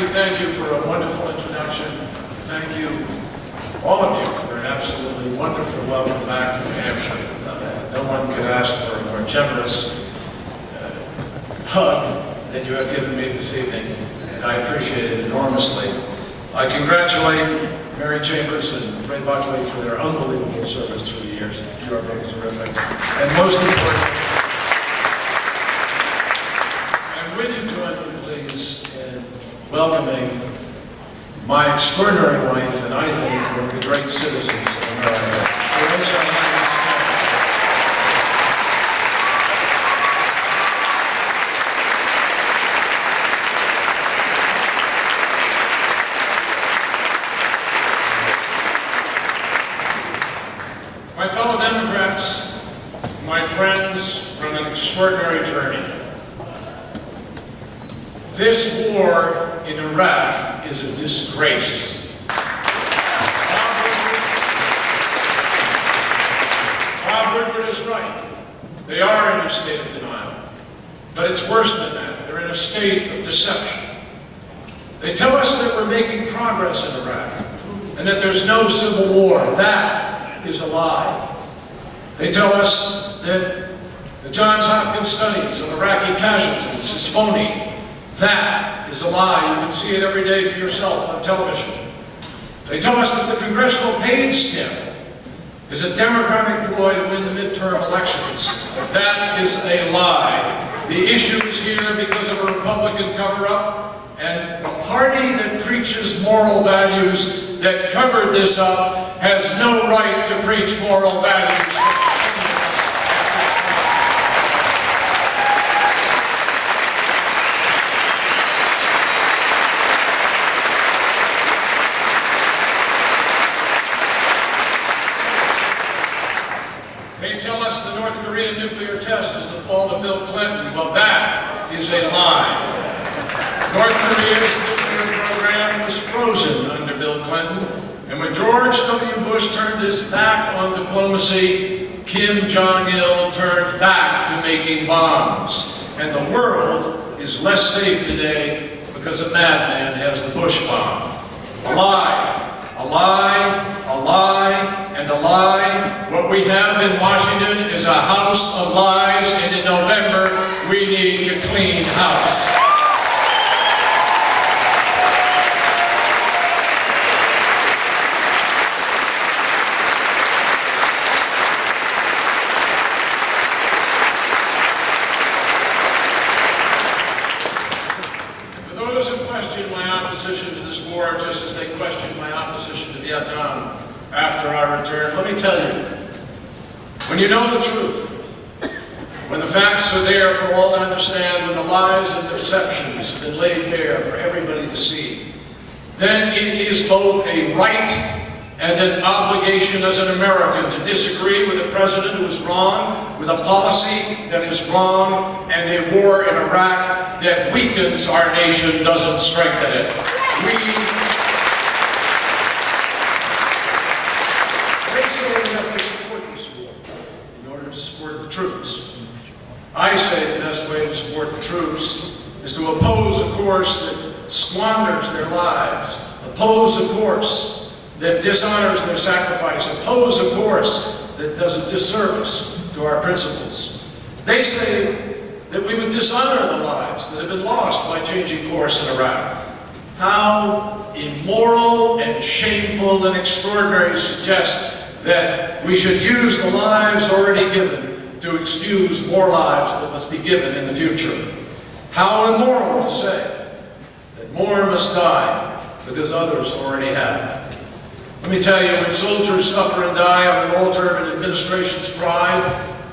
thank you for a wonderful introduction. Thank you, all of you, for an absolutely wonderful welcome back to New Hampshire. No one could ask for a more generous hug than you have given me this evening, and I appreciate it enormously. I congratulate Mary Chambers and Ray Buckley for their unbelievable service through the years. You are both terrific. And most importantly, and will you join me, please, in welcoming my extraordinary wife, and I think one of the great citizens of America. My fellow Democrats, my friends from an extraordinary journey. This war in Iraq is a disgrace. Bob Woodward is right. They are in a state of denial. But it's worse than that. They're in a state of deception. They tell us that we're making progress in Iraq and that there's no civil war. That is a lie. They tell us that the Johns Hopkins studies of Iraqi casualties is phony. That is a lie. You can see it every day for yourself on television. They tell us that the congressional page stem is a Democratic ploy to win the midterm elections. That is a lie. The issue is here because of a Republican cover-up, and the party that preaches moral values that covered this up has no right to preach moral values. They tell us the North Korean nuclear test is the fault of Bill Clinton. Well, that is a lie. North Korea's nuclear program was frozen under Bill Clinton, and when George W. Bush turned his back on diplomacy, Kim Jong-il turned back to making bombs. And the world is less safe today because a madman has the Bush bomb. A lie, a lie, a lie, and a lie. What we have in Washington is a house of lies, and in November, we need to clean house. To this war, just as they questioned my opposition to Vietnam after I returned. Let me tell you, when you know the truth, when the facts are there for all to understand, when the lies and deceptions have been laid bare for everybody to see, then it is both a right and an obligation as an American to disagree with a president who is wrong, with a policy that is wrong, and a war in Iraq that weakens our nation, doesn't strengthen it. They say we have to support this war in order to support the troops. I say the best way to support the troops is to oppose a course that squanders their lives, oppose a course that dishonors their sacrifice, oppose a course that does a disservice to our principles. They say that we would dishonor the lives that have been lost by changing course in Iraq. How immoral and shameful and extraordinary to suggest that we should use the lives already given to excuse more lives that must be given in the future. How immoral to say that more must die because others already have. Let me tell you, when soldiers suffer and die on an altar of an administration's pride,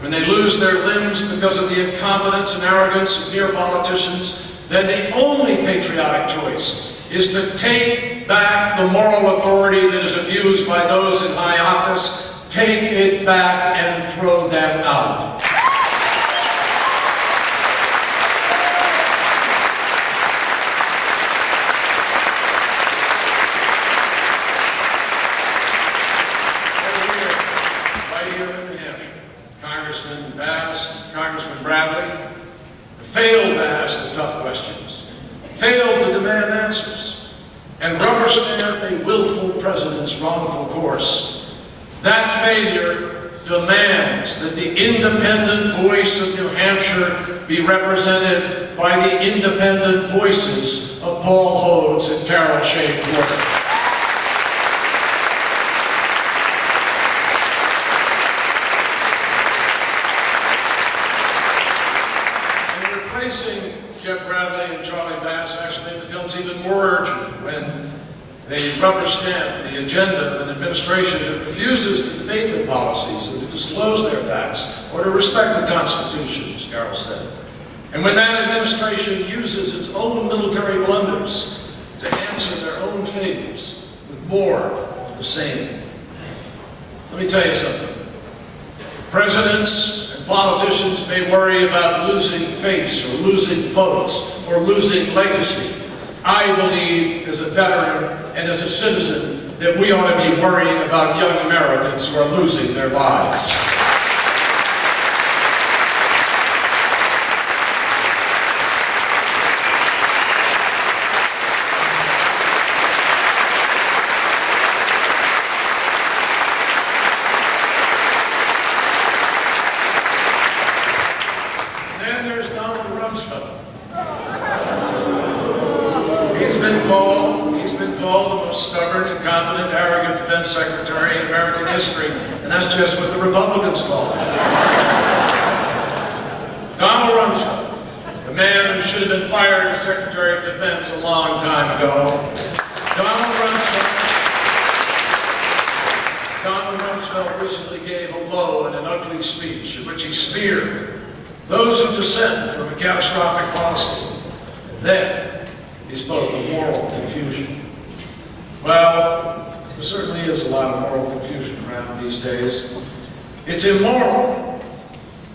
when they lose their limbs because of the incompetence and arrogance of mere politicians, then the only patriotic choice is to take back the moral authority that is abused by those in high office, take it back and throw them out. Right here in New Hampshire, Congressman Bass, Congressman Bradley, failed to ask the tough questions. failed to demand answers, and rubber-stamped a willful president's wrongful course. That failure demands that the independent voice of New Hampshire be represented by the independent voices of Paul Hodes and Carol Shea Porter. Replacing Jeff Bradley and Charlie Bass actually becomes even more urgent when they rubber stamp the agenda of an administration that refuses to debate their policies or to disclose their facts or to respect the Constitution, as Carol said. And when that administration uses its own military blunders to answer their own failures with more of the same. Let me tell you something. Presidents and politicians may worry about losing face or losing votes or losing legacy. I believe, as a veteran and as a citizen, that we ought to be worrying about young Americans who are losing their lives. He's been called the most stubborn, incompetent, arrogant defense secretary in American history, and that's just what the Republicans call him. Donald Rumsfeld, the man who should have been fired as Secretary of Defense a long time ago. Donald Rumsfeld recently gave a low and an ugly speech in which he smeared those who dissent from a catastrophic policy. And then he spoke of moral confusion. Well, there certainly is a lot of moral confusion around these days. It's immoral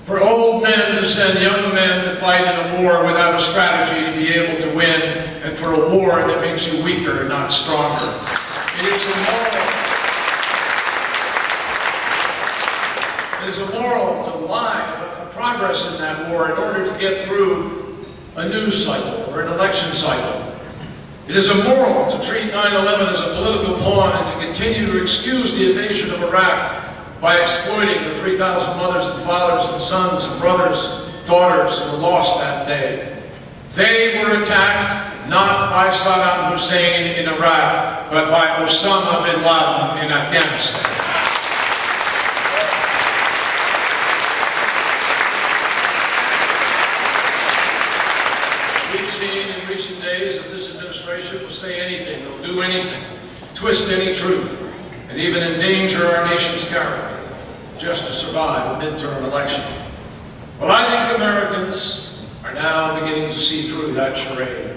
for old men to send young men to fight in a war without a strategy to be able to win, and for a war that makes you weaker and not stronger. It is immoral to lie about the progress in that war in order to get through a news cycle or an election cycle. It is immoral to treat 9/11 as a political pawn and to continue to excuse the invasion of Iraq by exploiting the 3,000 mothers and fathers and sons and brothers, daughters who were lost that day. They were attacked not by Saddam Hussein in Iraq, but by Osama bin Laden in Afghanistan. We've seen in recent days that this administration will say anything, will do anything, twist any truth, and even endanger our nation's character just to survive a midterm election. Well, I think Americans are now beginning to see through that charade.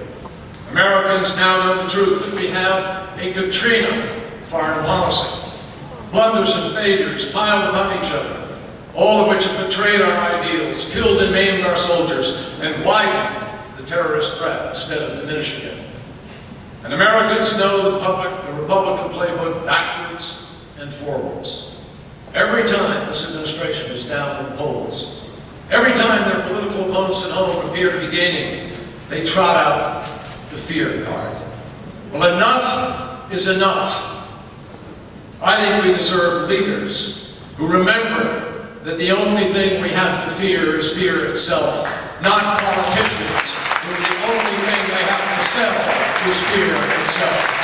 Americans now know the truth that we have a Katrina foreign policy. Blunders and failures piled upon each other, all of which have betrayed our ideals, killed and maimed our soldiers, and widened the terrorist threat instead of diminishing it. And Americans know the Republican playbook backwards and forwards. Every time this administration is down in the polls, every time their political opponents at home appear to be gaining, they trot out the fear card. Well, enough is enough. I think we deserve leaders who remember that the only thing we have to fear is fear itself, not politicians who the only thing they have to sell is fear itself.